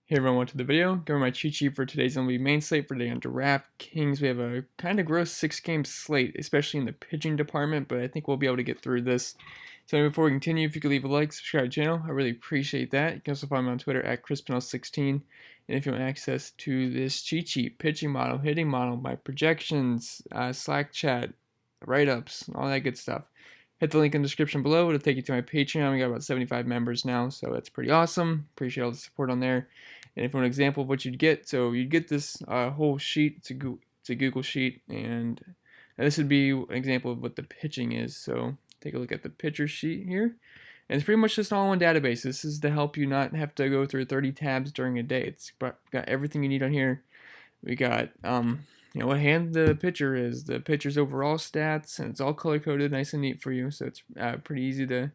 Hey everyone, welcome to the video. Going my cheat sheet for today's MLB main slate for today on DraftKings. We have a kind of gross 6-game slate, especially in the pitching department, but I think we'll be able to get through this. So before we continue, if you could leave a like, subscribe to the channel, I really appreciate that. You can also find me on Twitter at ChrisPinell16. And if you want access to this cheat sheet, pitching model, hitting model, my projections, Slack chat, write-ups, all that good stuff, hit the link in the description below. It'll take you to my Patreon. We got about 75 members now, so that's pretty awesome. Appreciate all the support on there. And if you want an example of what you'd get, so you'd get this whole sheet. It's a Google sheet, and this would be an example of what the pitching is. So take a look at the pitcher sheet here. And it's pretty much just all in one database. This is to help you not have to go through 30 tabs during a day. It's got everything you need on here. We got what hand the pitcher is, the pitcher's overall stats, and it's all color coded, nice and neat for you. So it's pretty easy to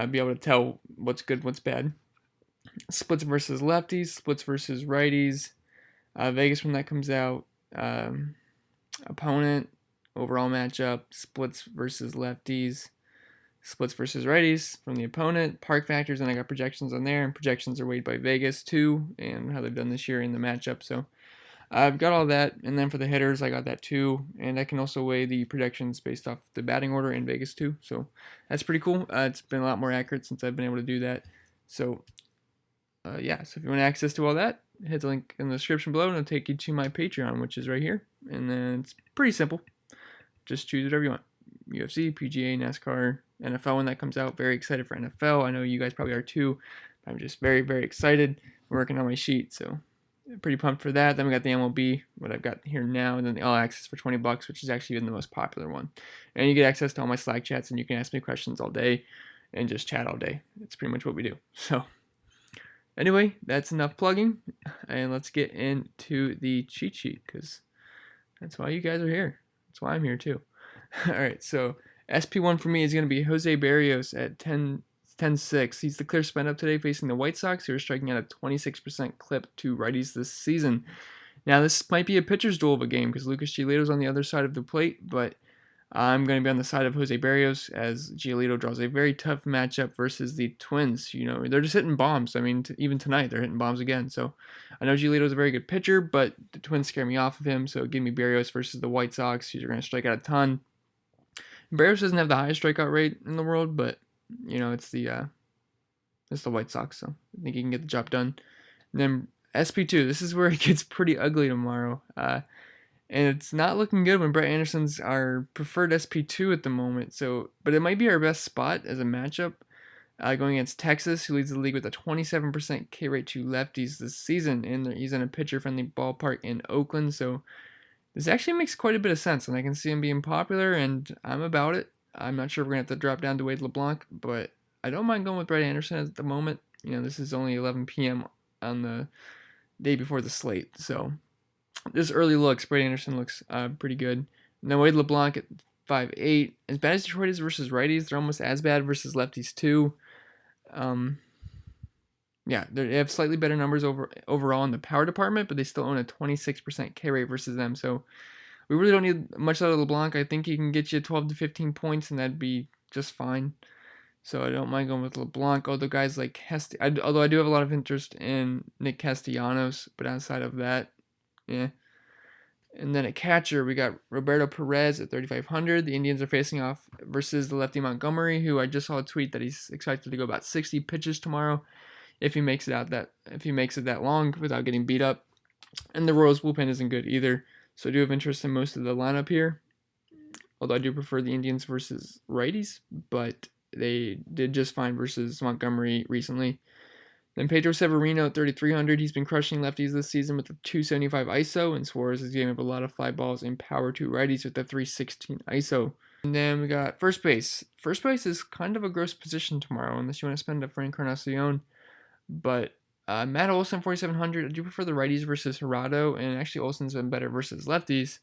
be able to tell what's good, what's bad. Splits versus lefties, splits versus righties, Vegas when that comes out, opponent, overall matchup, splits versus lefties, splits versus righties from the opponent, park factors, and I got projections on there, and projections are weighed by Vegas too, and how they've done this year in the matchup. So I've got all that, and then for the hitters, I got that too, and I can also weigh the projections based off the batting order in Vegas too. So that's pretty cool. It's been a lot more accurate since I've been able to do that. So so if you want access to all that, hit the link in the description below and it'll take you to my Patreon, which is right here. And then it's pretty simple. Just choose whatever you want. UFC, PGA, NASCAR, NFL when that comes out. Very excited for NFL. I know you guys probably are too. I'm just very, very excited. I'm working on my sheet, so pretty pumped for that. Then we got the MLB, what I've got here now, and then the All Access for $20, which is actually been the most popular one. And you get access to all my Slack chats, and you can ask me questions all day and just chat all day. It's pretty much what we do. So anyway, that's enough plugging, and let's get into the cheat sheet, because that's why you guys are here. That's why I'm here too. Alright, so SP1 for me is going to be Jose Barrios at 10-6. He's the clear spin up today facing the White Sox, who are striking out a 26% clip to righties this season. Now, this might be a pitcher's duel of a game, because Lucas Giolito's on the other side of the plate, but I'm going to be on the side of Jose Barrios as Giolito draws a very tough matchup versus the Twins. You know, they're just hitting bombs. I mean, even tonight they're hitting bombs again. So I know Giolito's a very good pitcher, but the Twins scare me off of him. So give me Barrios versus the White Sox. Who's going to strike out a ton. Barrios doesn't have the highest strikeout rate in the world, but you know it's the White Sox, so I think he can get the job done. And then SP2. This is where it gets pretty ugly tomorrow. And it's not looking good when Brett Anderson's our preferred SP2 at the moment. So, but it might be our best spot as a matchup going against Texas, who leads the league with a 27% K rate to lefties this season. And he's in a pitcher-friendly ballpark in Oakland. So this actually makes quite a bit of sense, and I can see him being popular, and I'm about it. I'm not sure if we're going to have to drop down to Wade LeBlanc, but I don't mind going with Brett Anderson at the moment. You know, this is only 11 p.m. on the day before the slate, so just early looks, Brett Anderson looks pretty good. Now Wade LeBlanc at 5'8". As bad as Detroit is versus righties, they're almost as bad versus lefties too. They have slightly better numbers overall in the power department, but they still own a 26% K rate versus them. So we really don't need much out of LeBlanc. I think he can get you 12 to 15 points, and that'd be just fine. So I don't mind going with LeBlanc. Although guys like although I do have a lot of interest in Nick Castellanos, but outside of that, yeah. And then at catcher, we got Roberto Perez at 3,500. The Indians are facing off versus the lefty Montgomery, who I just saw a tweet that he's expected to go about 60 pitches tomorrow, if he makes it that long without getting beat up. And the Royals bullpen isn't good either, so I do have interest in most of the lineup here. Although I do prefer the Indians versus righties, but they did just fine versus Montgomery recently. Then Pedro Severino at 3,300. He's been crushing lefties this season with a 275 ISO, and Suarez is giving up a lot of fly balls and power to righties with a 316 ISO. And then we got first base. First base is kind of a gross position tomorrow, unless you want to spend a Frank Encarnacion. But Matt Olson, 4,700. I do prefer the righties versus Gerardo, and actually Olson's been better versus lefties.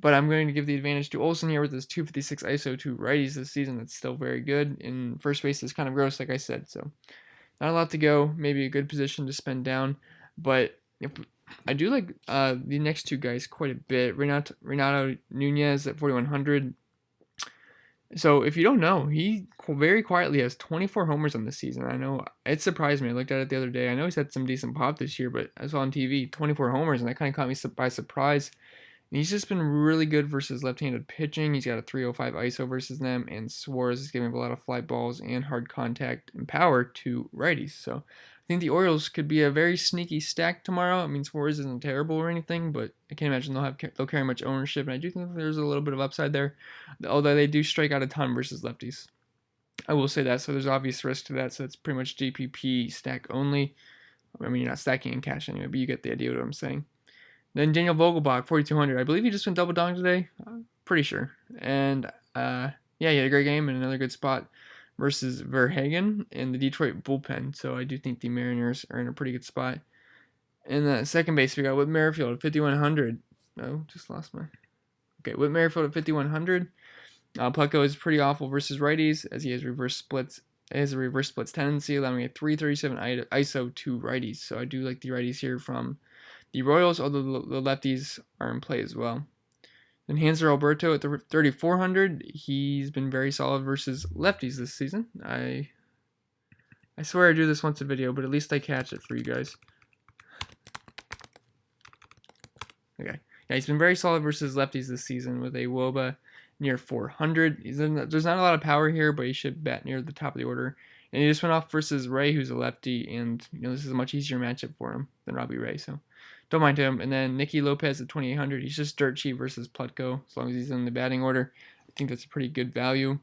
But I'm going to give the advantage to Olson here with his 256 ISO to righties this season. That's still very good. And first base is kind of gross, like I said, so not a lot to go. Maybe a good position to spend down. But I do like the next two guys quite a bit. Renato Nunez at 4,100. So if you don't know, he very quietly has 24 homers on this season. I know it surprised me. I looked at it the other day. I know he's had some decent pop this year, but I saw on TV 24 homers, and that kind of caught me by surprise. And he's just been really good versus left-handed pitching. He's got a 305 ISO versus them, and Suarez is giving up a lot of fly balls and hard contact and power to righties. So I think the Orioles could be a very sneaky stack tomorrow. I mean, Suarez isn't terrible or anything, but I can't imagine they'll carry much ownership, and I do think there's a little bit of upside there, although they do strike out a ton versus lefties. I will say that, so there's obvious risk to that, so it's pretty much GPP stack only. I mean, you're not stacking in cash anyway, but you get the idea of what I'm saying. Then Daniel Vogelbach, 4,200. I believe he just went double dong today. Pretty sure. And yeah, he had a great game and another good spot versus Verhagen in the Detroit bullpen. So I do think the Mariners are in a pretty good spot. In the second base, we got Whit Merrifield at 5,100. Oh, just lost my. Okay, Whit Merrifield at 5,100. Pleco is pretty awful versus righties as he has reverse splits. It has a reverse splits tendency, allowing a 337 ISO to righties. So I do like the righties here from the Royals, although the lefties are in play as well. Then Hanser Alberto at 3,400. He's been very solid versus lefties this season. I swear I do this once a video, but at least I catch it for you guys. Okay. Yeah, he's been very solid versus lefties this season with a WOBA near 400. There's not a lot of power here, but he should bat near the top of the order. And he just went off versus Ray, who's a lefty, and this is a much easier matchup for him than Robbie Ray, so don't mind him. And then Nicky Lopez at 2,800. He's just dirt cheap versus Plutko, as long as he's in the batting order. I think that's a pretty good value.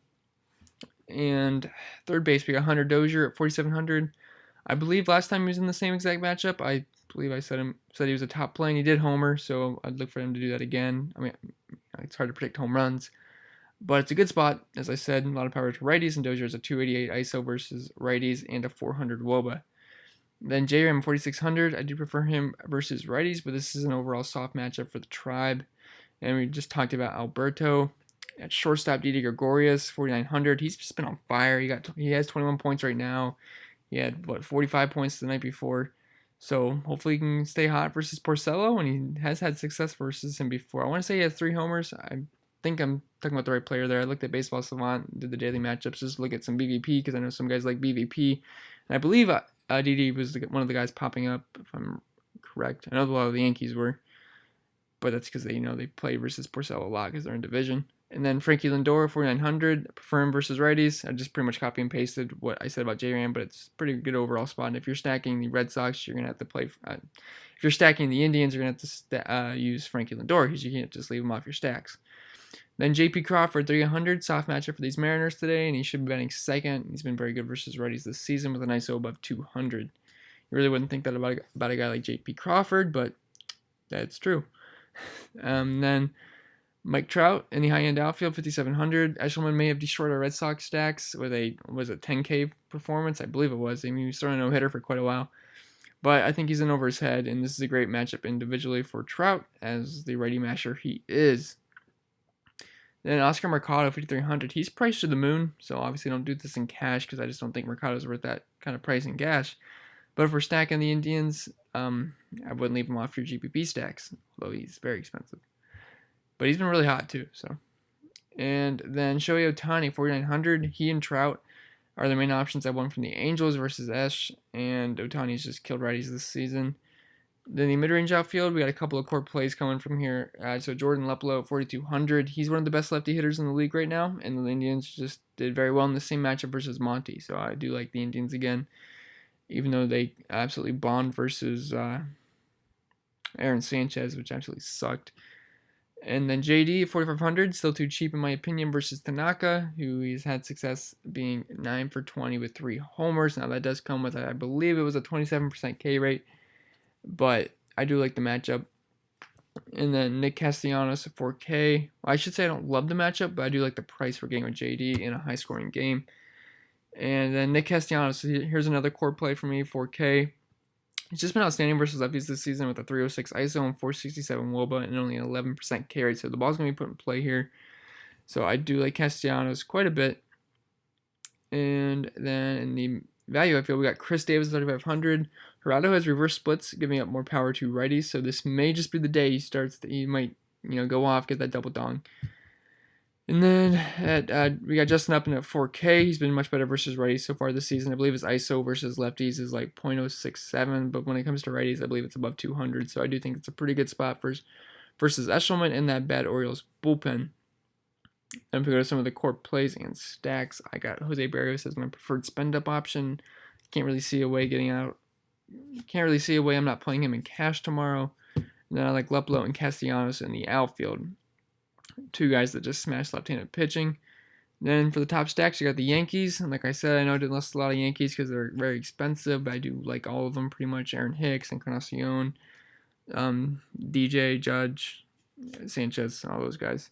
And third base, we got Hunter Dozier at 4,700. I believe last time he was in the same exact matchup, I believe I said he was a top play, and he did homer, so I'd look for him to do that again. I mean, it's hard to predict home runs, but it's a good spot. As I said, a lot of power to righties, and Dozier is a 288 ISO versus righties and a 400 WOBA. Then J-Ram 4,600. I do prefer him versus righties, but this is an overall soft matchup for the Tribe. And we just talked about Alberto. At shortstop, Didi Gregorius, 4,900. He's just been on fire. He has 21 points right now. He had, 45 points the night before. So hopefully he can stay hot versus Porcello, and he has had success versus him before. I want to say he has 3 homers. I think I'm talking about the right player there. I looked at Baseball Savant, did the daily matchups, just look at some BVP, because I know some guys like BVP. And I believe Didi was one of the guys popping up, if I'm correct. I know a lot of the Yankees were, but that's because they play versus Porcello a lot because they're in division. And then Frankie Lindor, 4,900. Prefer him versus righties. I just pretty much copy and pasted what I said about J-Ram, but it's a pretty good overall spot. And if you're stacking the Red Sox, you're going to have to play. If you're stacking the Indians, you're going to have to use Frankie Lindor, because you can't just leave him off your stacks. Then J.P. Crawford, 300. Soft matchup for these Mariners today, and he should be batting second. He's been very good versus righties this season with a nice O above 200. You really wouldn't think that about a guy like J.P. Crawford, but that's true. Then Mike Trout in the high-end outfield, 5,700. Eshelman may have destroyed our Red Sox stacks with a 10K performance. I believe it was. I mean, he was throwing a no-hitter for quite a while. But I think he's in over his head, and this is a great matchup individually for Trout, as the righty masher he is. Then Oscar Mercado, 5,300. He's priced to the moon, so obviously don't do this in cash, because I just don't think Mercado's worth that kind of price in cash. But if we're stacking the Indians, I wouldn't leave him off your GPP stacks, although he's very expensive. But he's been really hot too. So, and then Shohei Ohtani, 4,900. He and Trout are the main options. I won from the Angels versus Esh, and Ohtani's just killed righties this season. Then the mid-range outfield, we got a couple of core plays coming from here. So Jordan Luplow, 4,200. He's one of the best lefty hitters in the league right now, and the Indians just did very well in the same matchup versus Monty. So I do like the Indians again, even though they absolutely bombed versus Aaron Sanchez, which absolutely sucked. And then JD, 4,500, still too cheap in my opinion, versus Tanaka, who he's had success being 9 for 20 with 3 homers. Now that does come with, I believe it was a 27% K rate, but I do like the matchup. And then Nick Castellanos at 4K. Well, I should say I don't love the matchup, but I do like the price we're getting with JD in a high-scoring game. And then Nick Castellanos, here's another core play for me, 4K. He's just been outstanding versus lefties this season with a 306 ISO and 467 WOBA and only an 11% K rate. So the ball's going to be put in play here. So I do like Castellanos quite a bit. And then in the value, I feel we got Chris Davis, 3,500. Gerardo has reverse splits, giving up more power to righties. So this may just be the day he might, go off, get that double dong. And then we got Justin Upton at 4K. He's been much better versus righties so far this season. I believe his ISO versus lefties is like 0.067, but when it comes to righties, I believe it's above 200. So I do think it's a pretty good spot versus Eshelman in that bad Orioles bullpen. And if we go to some of the core plays and stacks, I got Jose Barrios as my preferred spend up option. Can't really see a way getting out. Can't really see a way I'm not playing him in cash tomorrow. And then I like Luplow and Castellanos in the outfield. Two guys that just smash left-handed pitching. Then for the top stacks, you got the Yankees. And like I said, I know I didn't list a lot of Yankees because they're very expensive, but I do like all of them pretty much. Aaron Hicks, Encarnacion, DJ, Judge, Sanchez, all those guys.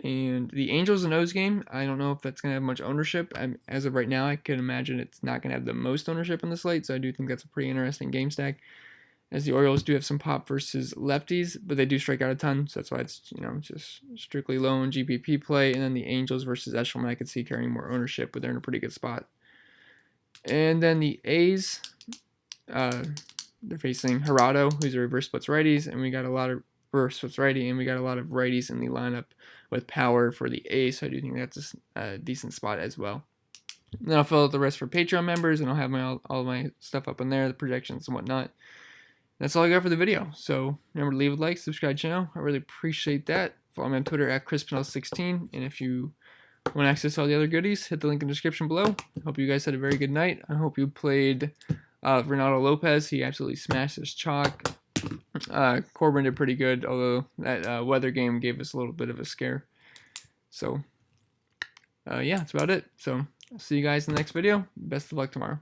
And the Angels and O's game, I don't know if that's going to have much ownership. As of right now, I can imagine it's not going to have the most ownership on the slate, so I do think that's a pretty interesting game stack. As the Orioles do have some pop versus lefties, but they do strike out a ton, so that's why it's, just strictly low in GPP play. And then the Angels versus Eshelman, I could see carrying more ownership, but they're in a pretty good spot. And then the A's, they're facing Gerardo, who's a reverse splits righties, and we got a lot of reverse splits righty, and we got a lot of righties in the lineup with power for the A's, so I do think that's a decent spot as well. And then I'll fill out the rest for Patreon members, and I'll have all my stuff up in there, the projections and whatnot. That's all I got for the video. So remember to leave a like, subscribe to the channel. I really appreciate that. Follow me on Twitter at ChrisPinell16. And if you want access to all the other goodies, hit the link in the description below. I hope you guys had a very good night. I hope you played Ronaldo Lopez. He absolutely smashed his chalk. Corbin did pretty good, although that weather game gave us a little bit of a scare. So, yeah, that's about it. So I'll see you guys in the next video. Best of luck tomorrow.